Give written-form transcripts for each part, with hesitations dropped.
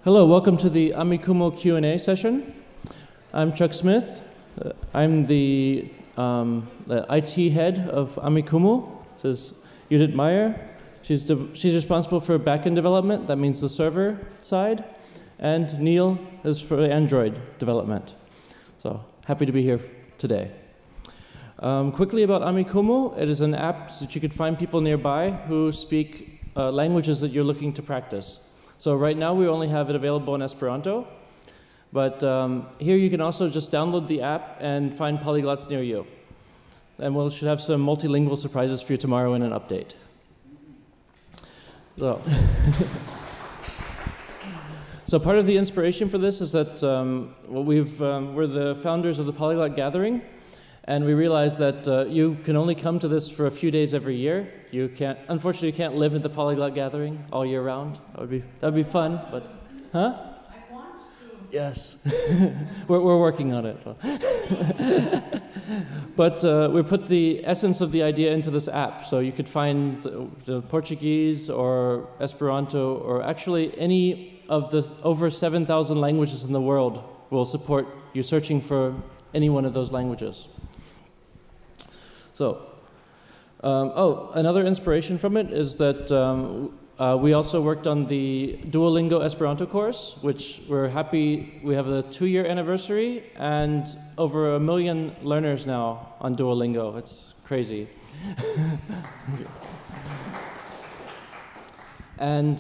Hello, welcome to the Amikumu Q&A session. I'm Chuck Smith. I'm the IT head of Amikumu. This is Judith Meyer. She's responsible for backend development, that means the server side, and Neil is for Android development. So happy to be here today. Quickly about Amikumu, it is an app that you could find people nearby who speak languages that you're looking to practice. So right now we only have it available in Esperanto, but here you can also just download the app and find polyglots near you. And we should have some multilingual surprises for you tomorrow in an update. So, so part of the inspiration for this is that we're the founders of the Polyglot Gathering, and we realized that you can only come to this for a few days every year. You can't, unfortunately, you can't live at the Polyglot Gathering all year round. That'd be fun, but huh? I want to. Yes, we're working on it. But we put the essence of the idea into this app, so you could find the Portuguese or Esperanto, or actually any of the over 7,000 languages in the world will support you searching for any one of those languages. So, another inspiration from it is that we also worked on the Duolingo Esperanto course, which we're happy, we have a 2-year anniversary and over 1 million learners now on Duolingo. It's crazy. And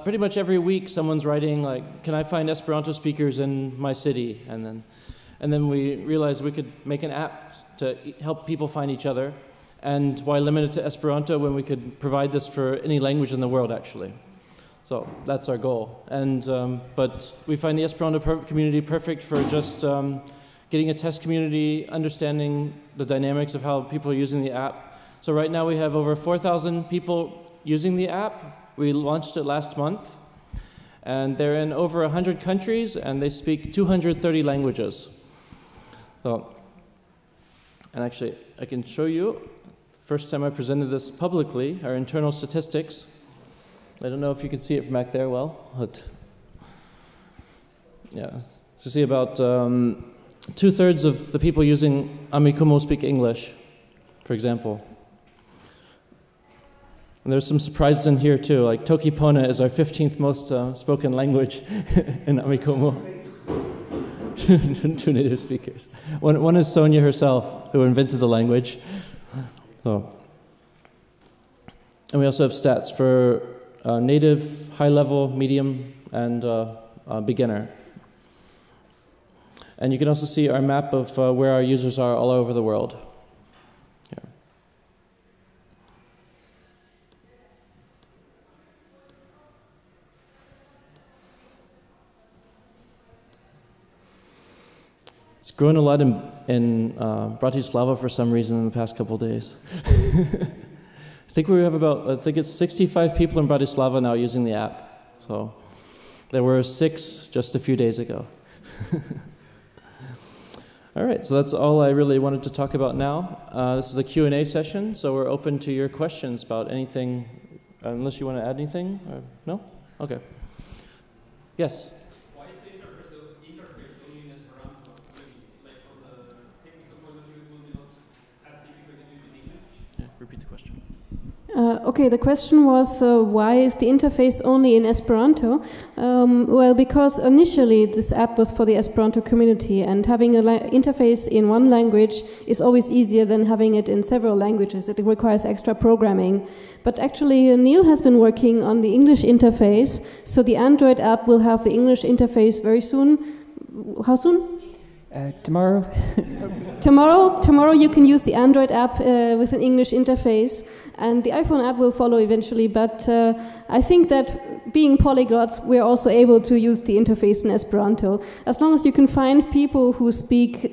pretty much every week someone's writing like, can I find Esperanto speakers in my city? And then we realized we could make an app to help people find each other, and why limit it to Esperanto when we could provide this for any language in the world, actually. So that's our goal. And but we find the Esperanto community perfect for just getting a test community, understanding the dynamics of how people are using the app. So right now we have over 4,000 people using the app. We launched it last month, and they're in over 100 countries, and they speak 230 languages. So, and actually, I can show you, first time I presented this publicly, our internal statistics. I don't know if you can see it from back there well, but yeah. So see about 2/3 of the people using Amikumu speak English, for example. And there's some surprises in here too, like Tokipona is our 15th most spoken language in Amikumu. Two native speakers. One is Sonia herself, who invented the language. So. And we also have stats for native, high level, medium, and beginner. And you can also see our map of where our users are all over the world. Here. It's grown a lot in Bratislava for some reason in the past couple of days. I think we have about, I think it's 65 people in Bratislava now using the app. So there were 6 just a few days ago. All right, so that's all I really wanted to talk about now. This is a Q&A session, so we're open to your questions about anything, unless you want to add anything, or no? Okay. Yes? Why is the interface only in Esperanto? Like from the technical point of view, would you not have difficulty with English? Yeah, repeat the question. Okay, the question was why is the interface only in Esperanto? Well, because initially this app was for the Esperanto community, and having an interface in one language is always easier than having it in several languages. It requires extra programming. But actually Neil has been working on the English interface, so the Android app will have the English interface very soon. How soon? Tomorrow. Tomorrow you can use the Android app with an English interface, and the iPhone app will follow eventually, but I think that being polyglots, we're also able to use the interface in Esperanto. As long as you can find people who speak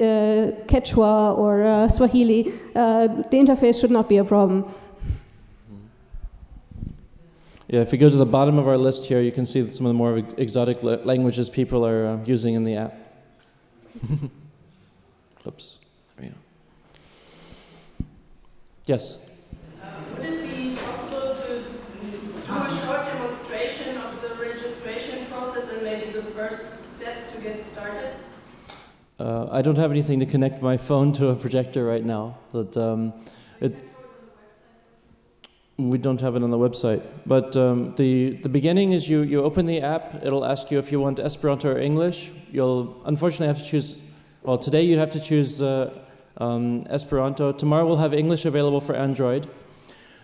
Quechua or Swahili, the interface should not be a problem. Yeah, if you go to the bottom of our list here, you can see some of the more exotic languages people are using in the app. Oops. There we go. Yes? Would it be possible to do a short demonstration of the registration process started? I don't have anything to connect my phone to a projector right now, but we don't have it on the website. But the beginning is you open the app. It'll ask you if you want Esperanto or English. You'll unfortunately have to choose. Well, today you'd have to choose Esperanto. Tomorrow we'll have English available for Android.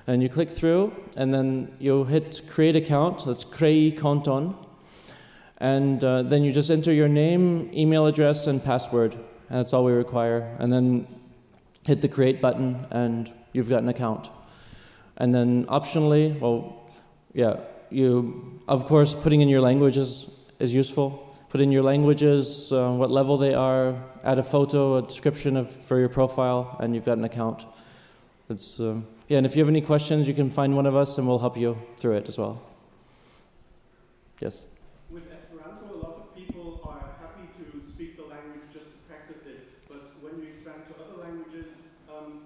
And you click through, and then you hit create account. That's krei konton. And then you just enter your name, email address, and password. And that's all we require. And then hit the create button, and you've got an account. And then optionally, well, yeah, you, of course, putting in your languages is useful. Put in your languages, what level they are, add a photo, a description for your profile, and you've got an account. It's, yeah, and if you have any questions, you can find one of us, and we'll help you through it as well. Yes? With Esperanto, a lot of people are happy to speak the language just to practice it, but when you expand to other languages,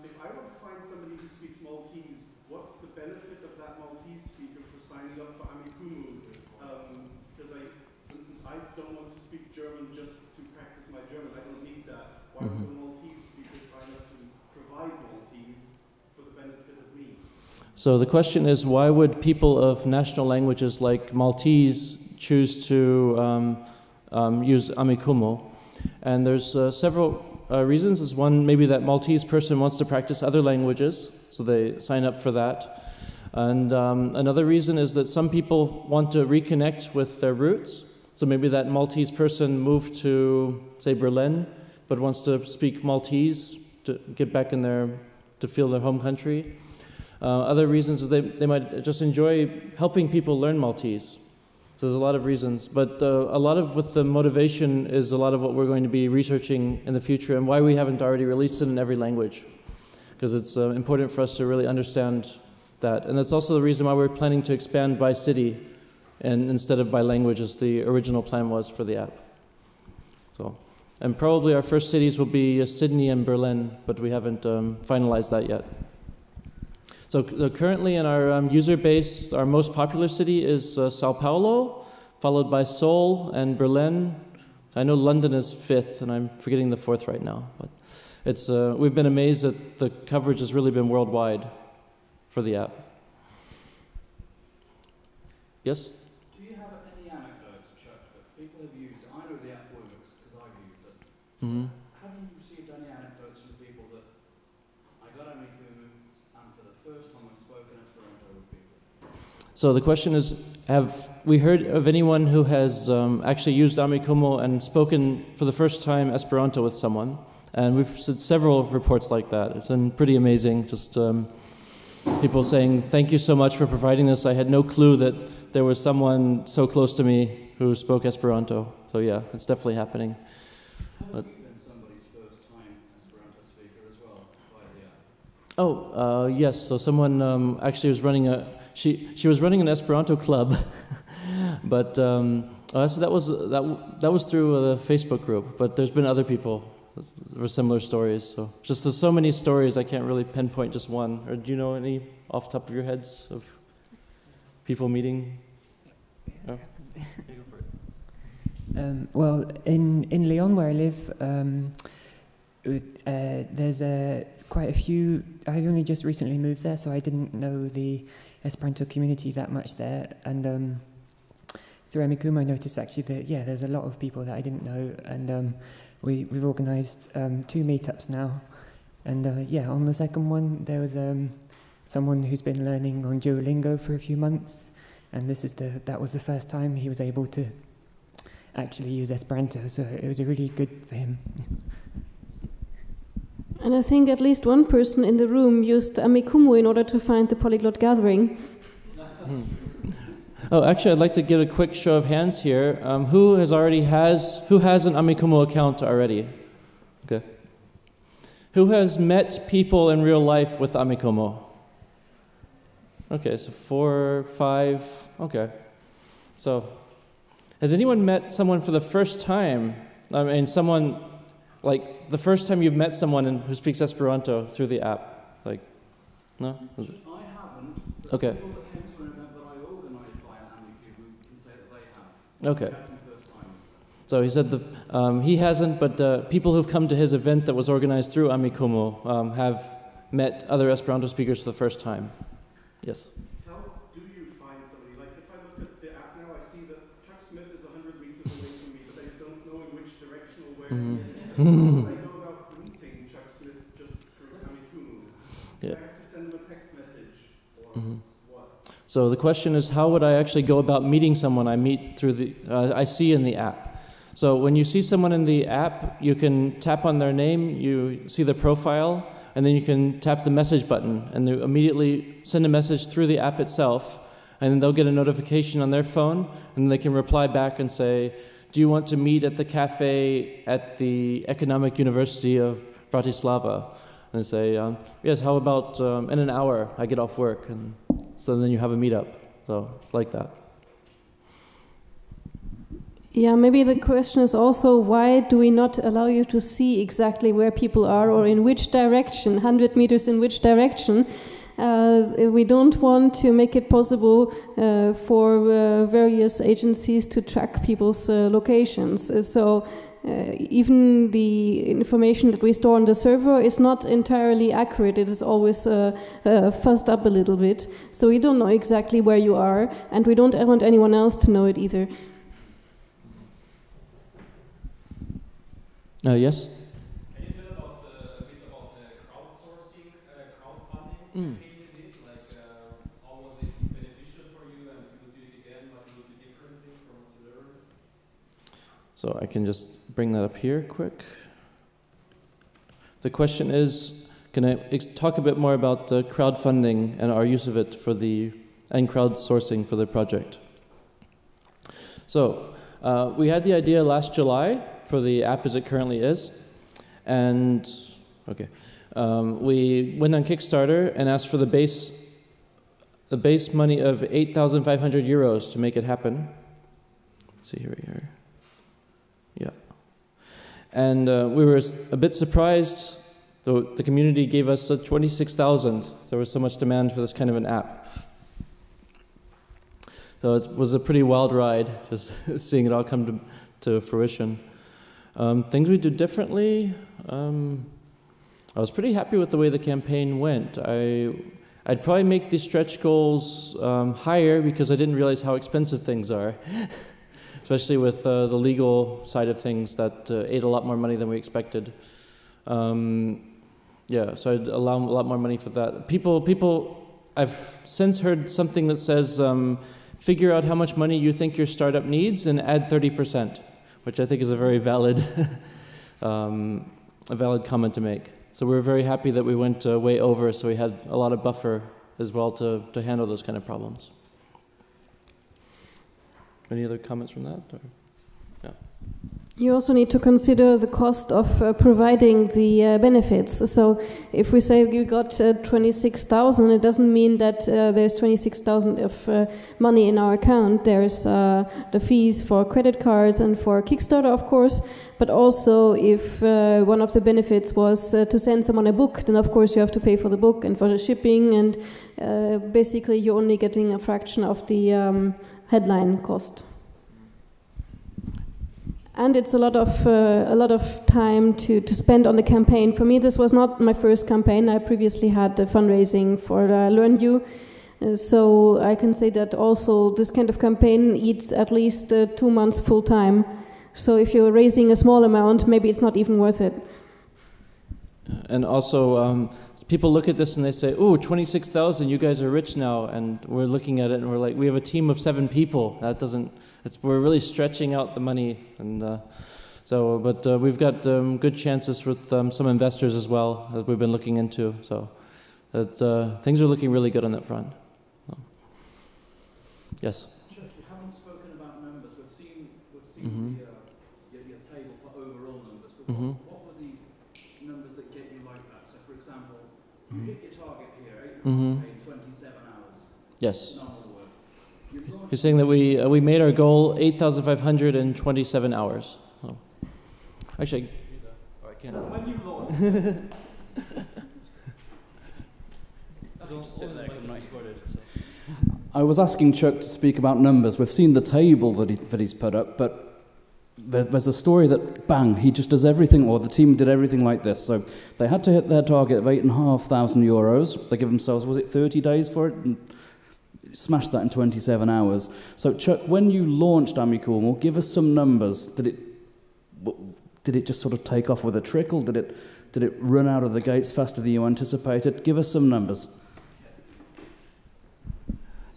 if I want to find somebody who speaks Maltese, what's the benefit of that Maltese speaker for signing up for Amikumu? Because for instance, I don't want to speak German just to practice my German. I don't need that. Why would the Maltese speaker sign up to provide Maltese for the benefit of me? So the question is, why would people of national languages like Maltese choose to use Amikumu? And there's several reasons. There's one, maybe that Maltese person wants to practice other languages, so they sign up for that. And another reason is that some people want to reconnect with their roots. So maybe that Maltese person moved to, say, Berlin, but wants to speak Maltese to get back in to feel their home country. Other reasons is they might just enjoy helping people learn Maltese. So there's a lot of reasons, but a lot of with the motivation is a lot of what we're going to be researching in the future and why we haven't already released it in every language. Because it's important for us to really understand that. And that's also the reason why we're planning to expand by city and instead of by language as the original plan was for the app. So, and probably our first cities will be Sydney and Berlin, but we haven't finalized that yet. So currently in our user base, our most popular city is Sao Paulo, followed by Seoul and Berlin. I know London is 5th, and I'm forgetting the 4th right now. But it's, we've been amazed that the coverage has really been worldwide for the app. Yes? Do you have any anecdotes, Chuck, that people have used? I know the app works because I've used it. Mm-hmm. Have you received any anecdotes from people that I got Amikumu and for the first time I've spoken Esperanto with people? So the question is, have we heard of anyone who has actually used Amikumu and spoken for the first time Esperanto with someone? And we've had several reports like that. It's been pretty amazing, just people saying, thank you so much for providing this. I had no clue that there was someone so close to me who spoke Esperanto. So yeah, it's definitely happening. Have you been somebody's first time Esperanto speaker as well via the app? Oh, yes. So someone actually was running she was running an Esperanto club, but so that was through the Facebook group. But there's been other people for similar stories. So just there's so many stories, I can't really pinpoint just one. Or do you know any off the top of your heads of people meeting? Oh. Well, in Lyon, where I live, there's quite a few. I only just recently moved there, so I didn't know the Esperanto community that much there. And through Amikumu, I noticed actually that there's a lot of people that I didn't know, and we've organised 2 meetups now. And on the second one, there was someone who's been learning on Duolingo for a few months, and that was the first time he was able to actually use Esperanto, so it was really good for him. And I think at least one person in the room used Amikumu in order to find the Polyglot Gathering. Oh, actually, I'd like to get a quick show of hands here. Who has an Amikumu account already? Okay. Who has met people in real life with Amikumu? Okay, so 4, 5. Okay. So, has anyone met someone for the first time? I mean, someone, like, the first time you've met someone who speaks Esperanto through the app? Like, no? I haven't. Okay. People that came to an event that I organised via Amikumu can say that they have. Okay. Had some first timers. So he said he hasn't, but people who've come to his event that was organized through Amikumu have met other Esperanto speakers for the first time. Yes? How do you find somebody? Like, if I look at the app now, I see that Chuck Smith is 100 meters away from me, but I don't know in which direction or where he is. So I go about meeting Chuck Smith just through Amikumu. Do I have to send him a text message, or what? So the question is, how would I actually go about meeting someone I meet through I see in the app? So when you see someone in the app, you can tap on their name, you see the profile, and then you can tap the message button, and you immediately send a message through the app itself, and then they'll get a notification on their phone, and they can reply back and say, do you want to meet at the cafe at the Economic University of Bratislava? And they say, yes, how about in an hour I get off work? And so then you have a meetup. So it's like that. Yeah, maybe the question is also, why do we not allow you to see exactly where people are or in which direction, 100 meters in which direction? We don't want to make it possible for various agencies to track people's locations. So even the information that we store on the server is not entirely accurate. It is always fuzzed up a little bit. So we don't know exactly where you are, and we don't want anyone else to know it either. Yes? Can you tell a bit about the crowdsourcing, crowdfunding campaign you did? Like, how was it beneficial for you, and if you would do it again, what you would do differently from what you learned? So I can just bring that up here quick. The question is, can I talk a bit more about crowdfunding and our use of it and crowdsourcing for the project? So we had the idea last July for the app as it currently is, and we went on Kickstarter and asked for the base money of 8,500 euros to make it happen. Let's see here. Yeah, and we were a bit surprised. The community gave us 26,000. So there was so much demand for this kind of an app. So it was a pretty wild ride, just seeing it all come to fruition. Things we do differently, I was pretty happy with the way the campaign went. I'd probably make the stretch goals higher because I didn't realize how expensive things are, especially with the legal side of things that ate a lot more money than we expected. Yeah, so I'd allow a lot more money for that. I've since heard something that says, figure out how much money you think your startup needs and add 30%. Which I think is a very valid, comment to make. So we're very happy that we went way over, so we had a lot of buffer as well to handle those kind of problems. Any other comments from that? Or? Yeah. You also need to consider the cost of providing the benefits. So if we say you got 26,000, it doesn't mean that there's 26,000 of money in our account. There's the fees for credit cards and for Kickstarter, of course, but also if one of the benefits was to send someone a book, then of course you have to pay for the book and for the shipping, and basically you're only getting a fraction of the headline cost. And it's a lot of time to spend on the campaign. For me, this was not my first campaign. I previously had fundraising for Learn You. So I can say that also this kind of campaign eats at least 2 months full time. So if you're raising a small amount, maybe it's not even worth it. And also, people look at this and they say, "Ooh, 26,000, you guys are rich now." And we're looking at it and we're like, we have a team of 7 people. That doesn't... we're really stretching out the money, and but we've got good chances with some investors as well that we've been looking into. So things are looking really good on that front. So. Yes. Sure. You haven't spoken about numbers. We've seen your table for overall numbers. But what were the numbers that get you like that? So, for example, you hit your target here, 27 hours. Yes. Normal work. You're saying that we made our goal 8,500 in 27 hours. Oh. Actually, I can't. When you launch, I was asking Chuck to speak about numbers. We've seen the table that he's put up, but there's a story that, bang, he just does everything, or the team did everything like this. So they had to hit their target of €8,500. They give themselves, was it 30 days for it? And smashed that in 27 hours. So Chuck, when you launched Amikumu, give us some numbers. Did it just sort of take off with a trickle? Did it run out of the gates faster than you anticipated? Give us some numbers.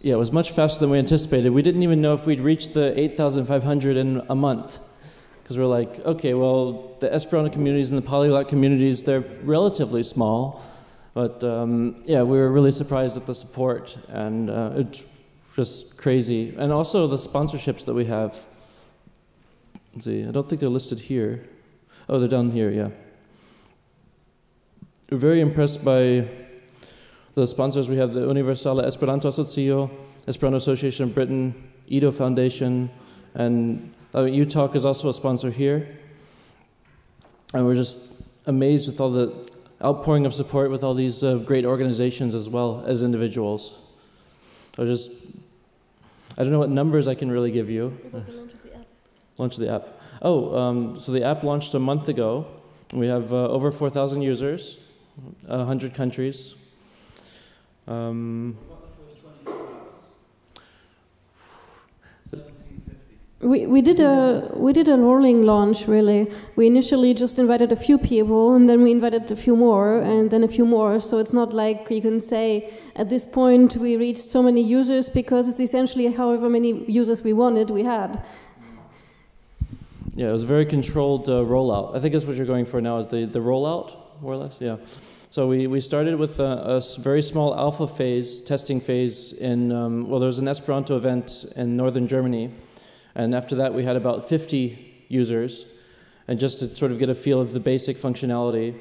Yeah, it was much faster than we anticipated. We didn't even know if we'd reach the 8,500 in a month. Because we're like, okay, well, the Esperanto communities and the polyglot communities, they're relatively small. But yeah, we were really surprised at the support, and it's just crazy. And also the sponsorships that we have. Let's see, I don't think they're listed here. Oh, they're down here, yeah. We're very impressed by the sponsors. We have the Universale Esperanto Asocio, Esperanto Association of Britain, Edo Foundation, and UTalk is also a sponsor here. And we're just amazed with all the outpouring of support with all these great organizations as well as individuals. I don't know what numbers I can really give you. About the launch of the app. Launch of the app. Oh, so the app launched a month ago. We have over 4,000 users, 100 countries. What about the first 24 hours? 1750. We did a rolling launch, really. We initially just invited a few people, and then we invited a few more, and then a few more. So it's not like you can say at this point we reached so many users, because it's essentially however many users we wanted, we had. Yeah, it was a very controlled rollout. I think that's what you're going for now, is the rollout, more or less? Yeah. So we started with a very small alpha phase, testing phase in, well, there was an Esperanto event in northern Germany. And after that, we had about 50 users, and just to sort of get a feel of the basic functionality.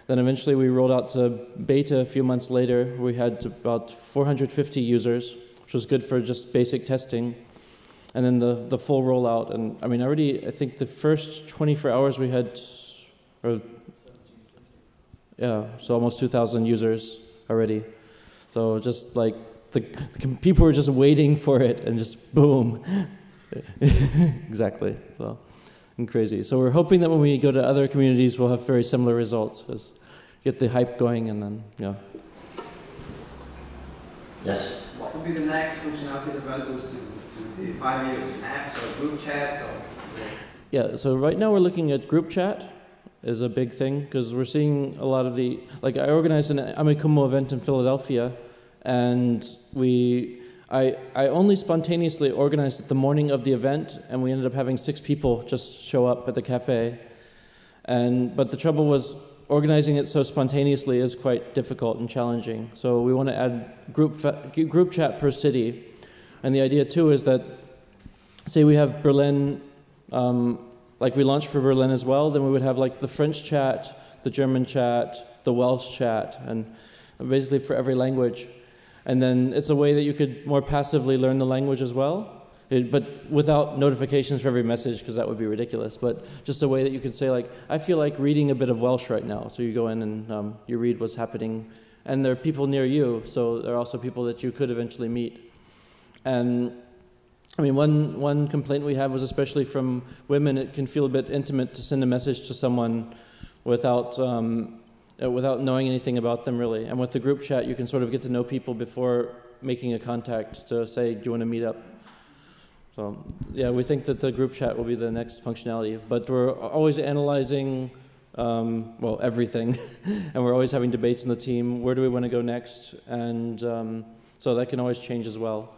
Then eventually we rolled out to beta a few months later. We had about 450 users, which was good for just basic testing. And then the full rollout. And I mean, I think the first 24 hours we had, yeah, so almost 2,000 users already. So just like, the people were just waiting for it, and just boom. Exactly. So, and crazy. So we're hoping that when we go to other communities, we'll have very similar results. Just get the hype going, and then, yeah. Yes. What would be the next functionalities available to the 5 years? Apps or group chats? Or yeah. So right now we're looking at group chat is a big thing, because we're seeing a lot of the, like, I organized an Amikumu event in Philadelphia, and I only spontaneously organized it the morning of the event, and we ended up having 6 people just show up at the cafe. But the trouble was, organizing it so spontaneously is quite difficult and challenging. So we want to add group chat per city. And the idea too is that, say we have Berlin, like we launched for Berlin as well, then we would have like the French chat, the German chat, the Welsh chat, and basically for every language. And then it's a way that you could more passively learn the language as well, but without notifications for every message, because that would be ridiculous. But just a way that you could say, like, I feel like reading a bit of Welsh right now. So you go in and you read what's happening. And there are people near you, so there are also people that you could eventually meet. And I mean, one complaint we have was, especially from women, it can feel a bit intimate to send a message to someone without knowing anything about them, really. And with the group chat, you can sort of get to know people before making a contact to say, do you want to meet up? So, yeah, we think that the group chat will be the next functionality. But we're always analyzing, well, everything. And we're always having debates in the team. Where do we want to go next? And so that can always change as well.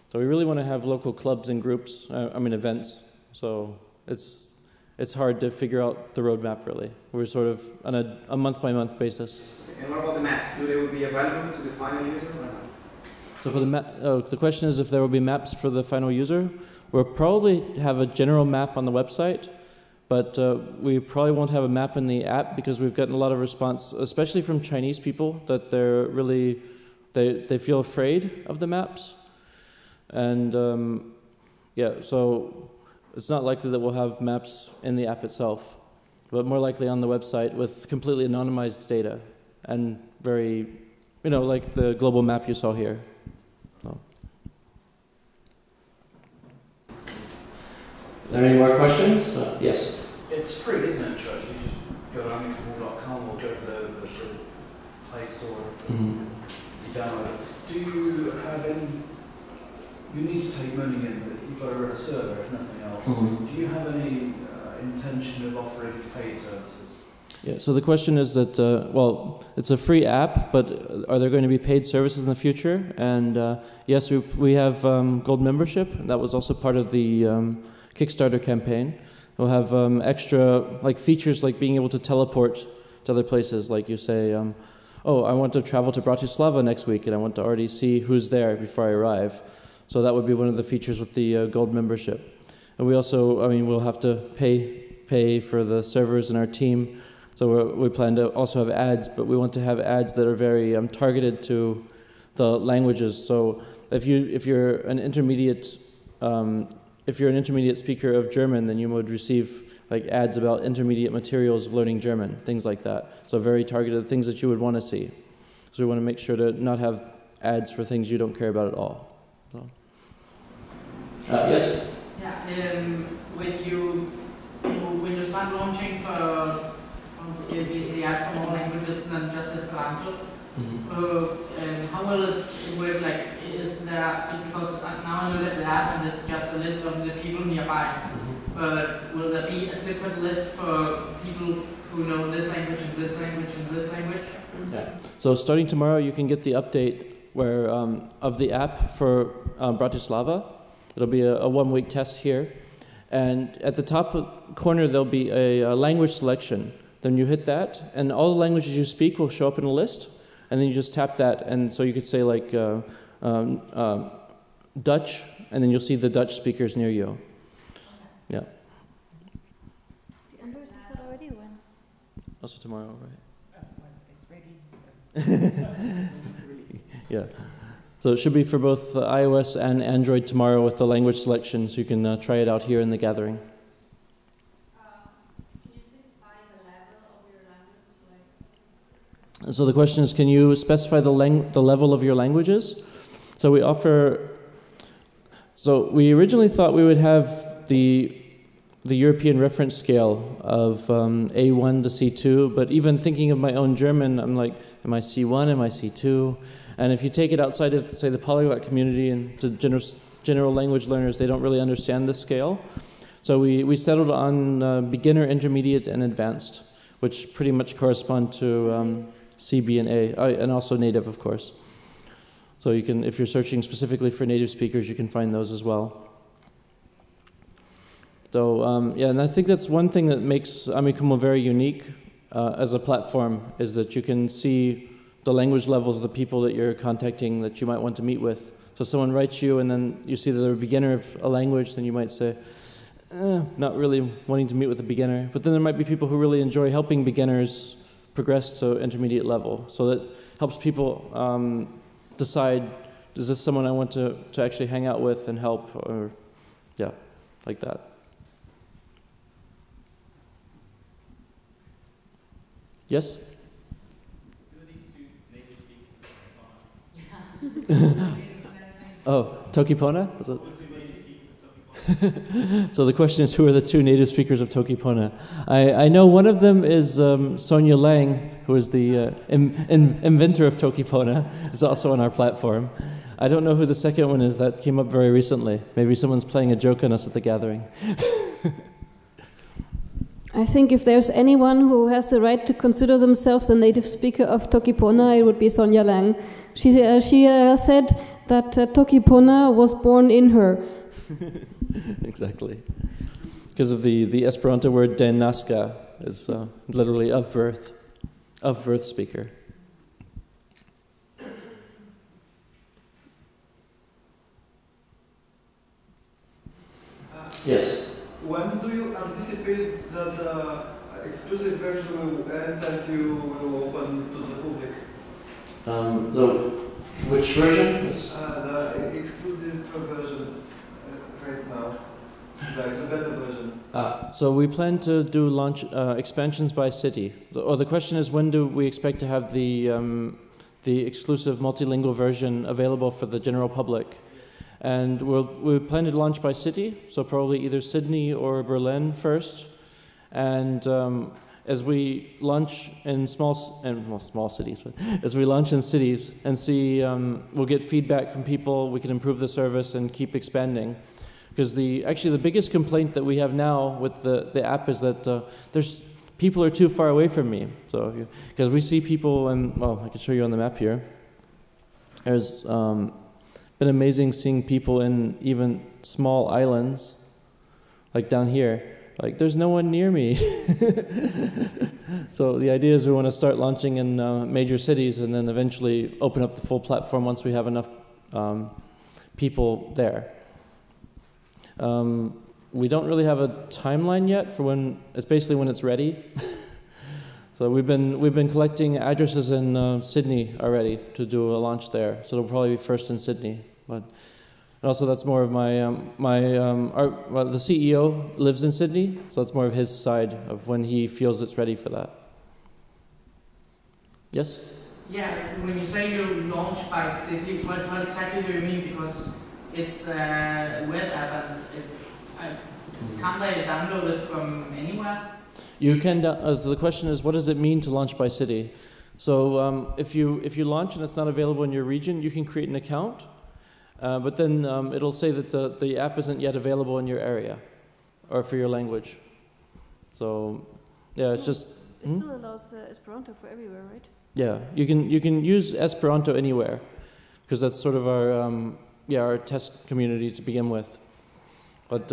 So we really want to have local clubs and groups, events. So it's hard to figure out the roadmap, really. We're sort of on a month-by-month basis. And what about the maps? Do they will be available to the final user or not? So for the question is if there will be maps for the final user. We'll probably have a general map on the website, but we probably won't have a map in the app, because we've gotten a lot of response, especially from Chinese people, that they're really, they feel afraid of the maps. And yeah, so it's not likely that we'll have maps in the app itself, but more likely on the website with completely anonymized data and very, like the global map you saw here. So. there any more questions? Yes. It's free, isn't it, Chuck? You just go to amikumu.com or go to the Play Store and you download it. Do you have any... You need to take money in, but you've got to run a server, if nothing else. Do you have any intention of offering paid services? Yeah, so the question is that, well, it's a free app, but are there going to be paid services in the future? And yes, we have gold membership. That was also part of the Kickstarter campaign. We'll have extra features like being able to teleport to other places. Like you say, oh, I want to travel to Bratislava next week and I want to already see who's there before I arrive. So that would be one of the features with the gold membership. And we also, we'll have to pay for the servers in our team. So we plan to also have ads, but we want to have ads that are very targeted to the languages. So if you're an intermediate speaker of German, then you would receive ads about intermediate materials of learning German, things like that. So very targeted things that you would want to see. So we want to make sure to not have ads for things you don't care about at all. So. Yes. Yeah. When you start launching for the app for more languages than just Esperanto, how will it work? Is there, because now I look at the app and it's just a list of the people nearby, but will there be a separate list for people who know this language and this language and this language? Yeah. So starting tomorrow, you can get the update where of the app for Bratislava. It'll be a 1-week test here, and at the top corner there'll be a language selection. Then you hit that, and all the languages you speak will show up in a list, and then you just tap that, and so you could say Dutch, and then you'll see the Dutch speakers near you. Yeah. The Android is that already when? Also tomorrow, right? It's ready. Yeah. So it should be for both iOS and Android tomorrow with the language selection, so you can try it out here in the gathering. Can you specify the level of your language? So the question is, can you specify the level of your languages? So we offer. So we originally thought we would have the European reference scale of A1 to C2, but even thinking of my own German, I'm like, am I C1? Am I C2? And if you take it outside of, say, the polyglot community and to general language learners, they don't really understand this scale. So we settled on beginner, intermediate, and advanced, which pretty much correspond to C, B, and A, and also native, of course. So you can, if you're searching specifically for native speakers, you can find those as well. So yeah, and I think that's one thing that makes Amikumu very unique as a platform, is that you can see the language levels of the people that you're contacting that you might want to meet with. So if someone writes you and then you see that they're a beginner of a language, then you might say, not really wanting to meet with a beginner. But then there might be people who really enjoy helping beginners progress to intermediate level. So that helps people decide, is this someone I want to actually hang out with and help, or yeah, like that. Yes? Oh, Tokipona? So the question is, who are the two native speakers of Tokipona? I know one of them is Sonia Lang, who is the inventor of Tokipona, is also on our platform. I don't know who the second one is. That came up very recently. Maybe someone's playing a joke on us at the gathering. I think if there's anyone who has the right to consider themselves a native speaker of Tokipona, it would be Sonia Lang. She said that Tokipona was born in her. Exactly. Because of the Esperanto word den naska is literally of birth speaker. Yes. When do you anticipate that the exclusive version will end and you will open to the public? Which version? The exclusive version right now, the beta version. So we plan to do launch expansions by city. The question is, when do we expect to have the exclusive multilingual version available for the general public? And we plan to launch by city, so probably either Sydney or Berlin first. And as we launch in small cities, but as we launch in cities and see, we'll get feedback from people, we can improve the service and keep expanding. Because actually the biggest complaint that we have now with the app is that people are too far away from me. So, because we see people, and well, I can show you on the map here. There's been amazing seeing people in even small islands, like down here. Like, there's no one near me. So the idea is we want to start launching in major cities and then eventually open up the full platform once we have enough people there. We don't really have a timeline yet for when. It's basically when it's ready. So we've been collecting addresses in Sydney already to do a launch there. So it'll probably be first in Sydney. But also that's more of my the CEO lives in Sydney, so it's more of his side of when he feels it's ready for that. Yes. Yeah. When you say you launch by city, what exactly do you mean? Because it's a web app and can't I download it from anywhere? You can. So the question is, what does it mean to launch by city? So if you launch and it's not available in your region, you can create an account, but then it'll say that the app isn't yet available in your area or for your language. So yeah, it's just. It still allows Esperanto for everywhere, right? Yeah, you can use Esperanto anywhere, because that's sort of our test community to begin with, but.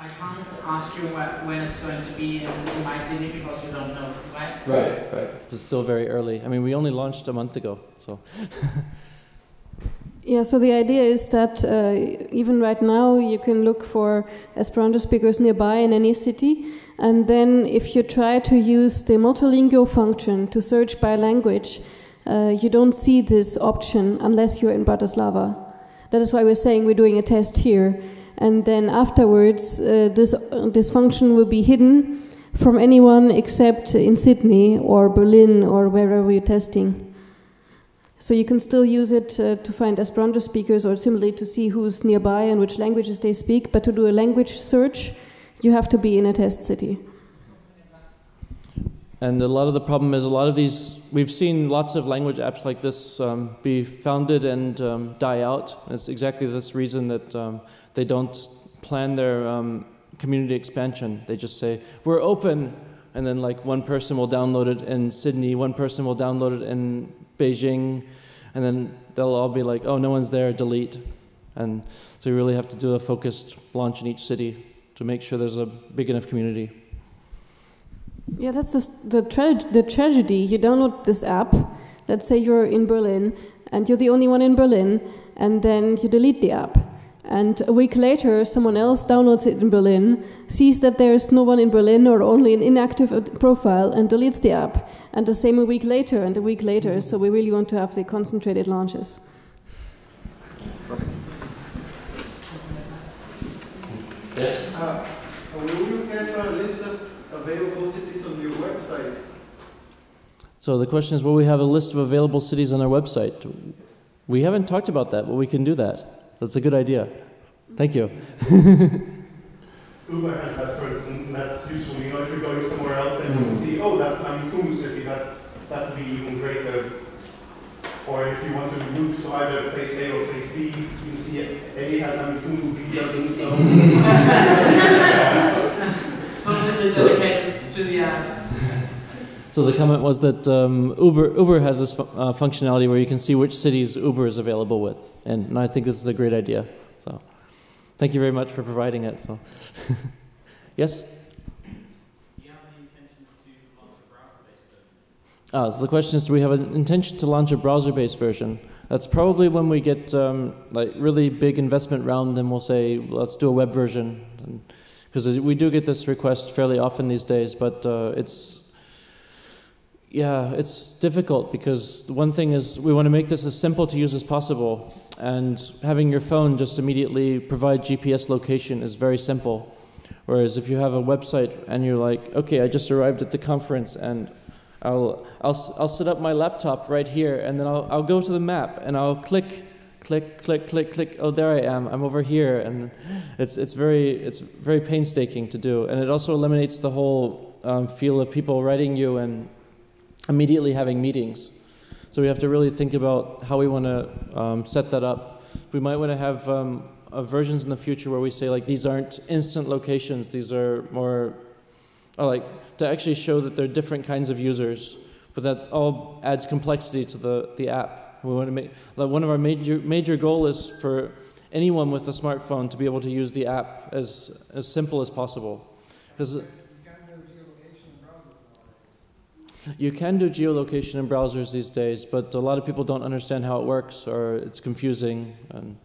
I can't ask you when it's going to be in my city because you don't know, right? Right. It's still very early. I mean, we only launched a month ago, so. Yeah, so the idea is that even right now you can look for Esperanto speakers nearby in any city, and then if you try to use the multilingual function to search by language, you don't see this option unless you're in Bratislava. That is why we're saying we're doing a test here. And then afterwards, this function will be hidden from anyone except in Sydney or Berlin or wherever we're testing. So you can still use it to find Esperanto speakers or simply to see who's nearby and which languages they speak. But to do a language search, you have to be in a test city. And a lot of the problem is a lot of these, we've seen lots of language apps like this be founded and die out. And it's exactly this reason that they don't plan their community expansion. They just say, we're open, and then like one person will download it in Sydney, one person will download it in Beijing, and then they'll all be like, oh, no one's there, delete. And so you really have to do a focused launch in each city to make sure there's a big enough community. Yeah, that's the tragedy. You download this app, let's say you're in Berlin, and you're the only one in Berlin, and then you delete the app. And a week later, someone else downloads it in Berlin, sees that there's no one in Berlin or only an inactive profile, and deletes the app. And the same a week later and a week later. So we really want to have the concentrated launches. Yes? Will you have a list of available cities on your website? So the question is, will we have a list of available cities on our website? We haven't talked about that, but we can do that. That's a good idea. Thank you. Uber has that, for instance, and that's useful. You know, if you're going somewhere else, then you see, oh, that's Amikumu city. That would be even greater. Or if you want to move to either place A or place B, you see A has Amikumu, B doesn't. So totally dedicated to the app. So the comment was that Uber has this functionality where you can see which cities Uber is available with, and I think this is a great idea. So, thank you very much for providing it. So, yes. Do you have any intention to launch a browser-based version? So the question is, do we have an intention to launch a browser-based version? That's probably when we get like really big investment round, and we'll say, let's do a web version, because we do get this request fairly often these days, but it's difficult because one thing is we want to make this as simple to use as possible, and having your phone just immediately provide GPS location is very simple. Whereas if you have a website and you're like, okay, I just arrived at the conference and I'll set up my laptop right here, and then I'll go to the map and I'll click click, click, click, click. Oh, there I am. I'm over here, and it's very painstaking to do, and it also eliminates the whole feel of people writing you and immediately having meetings. So we have to really think about how we want to set that up. We might want to have versions in the future where we say, like, these aren't instant locations. These are more, like, to actually show that they're different kinds of users, but that all adds complexity to the app. We want to make, like, one of our major goal is for anyone with a smartphone to be able to use the app as simple as possible. Because you can do geolocation in browsers these days, but a lot of people don't understand how it works, or it's confusing. And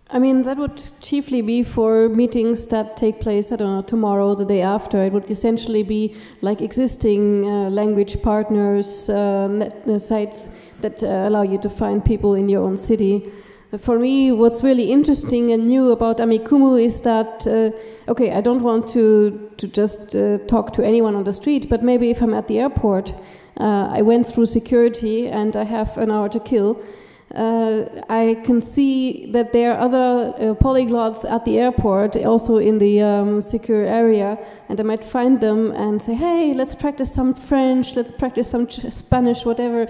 I mean, that would chiefly be for meetings that take place, I don't know, tomorrow, the day after. It would essentially be like existing language partners, sites that allow you to find people in your own city. For me, what's really interesting and new about Amikumu is that, okay, I don't want to just talk to anyone on the street, but maybe if I'm at the airport, I went through security and I have an hour to kill, I can see that there are other polyglots at the airport, also in the secure area, and I might find them and say, hey, let's practice some French, let's practice some Spanish, whatever.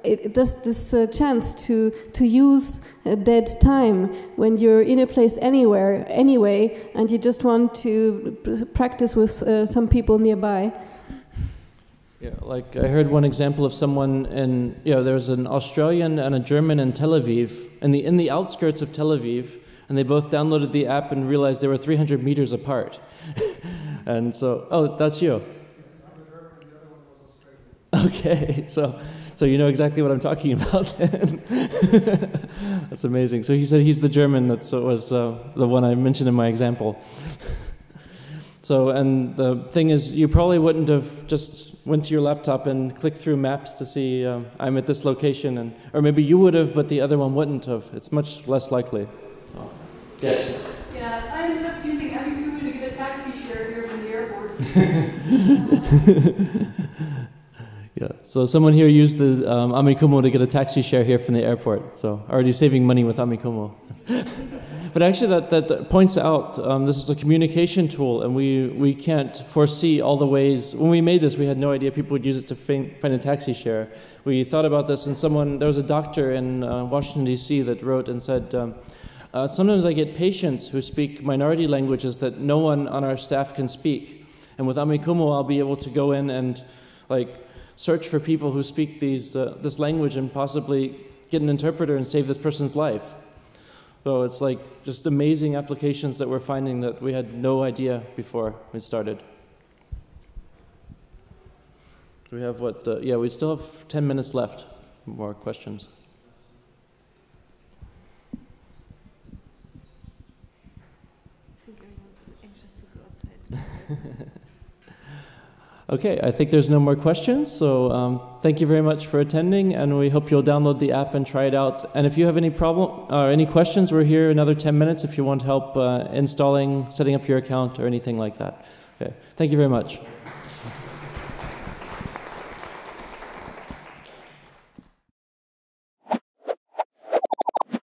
There's this chance to use dead time when you're in a place anywhere, anyway, and you just want to practice with some people nearby. Yeah, like I heard one example of someone in, there's an Australian and a German in Tel Aviv, in the outskirts of Tel Aviv, and they both downloaded the app and realized they were 300 meters apart. And so, oh, that's you. Yes, I'm a German and the other one was Australian. Okay, so you know exactly what I'm talking about then. That's amazing. So he said he's the German that was the one I mentioned in my example. So, and the thing is, you probably wouldn't have just went to your laptop and clicked through maps to see I'm at this location, or maybe you would have, but the other one wouldn't have. It's much less likely. Oh. Yes? Yeah, I ended up using Amikumu to get a taxi share here from the airport. Yeah, so someone here used the Amikumu to get a taxi share here from the airport, so already saving money with Amikumu. But actually that points out this is a communication tool, and we can't foresee all the ways. When we made this, we had no idea people would use it to find a taxi share. We thought about this, and there was a doctor in Washington, D.C. that wrote and said, sometimes I get patients who speak minority languages that no one on our staff can speak. And with Amikumu, I'll be able to go in and search for people who speak this language and possibly get an interpreter and save this person's life. So it's just amazing applications that we're finding that we had no idea before we started. We have we still have 10 minutes left. More questions. I think everyone's anxious to go outside. Okay, I think there's no more questions, so thank you very much for attending, and we hope you'll download the app and try it out. And if you have any problem or any questions, we're here another 10 minutes if you want help installing, setting up your account, or anything like that. Okay, thank you very much.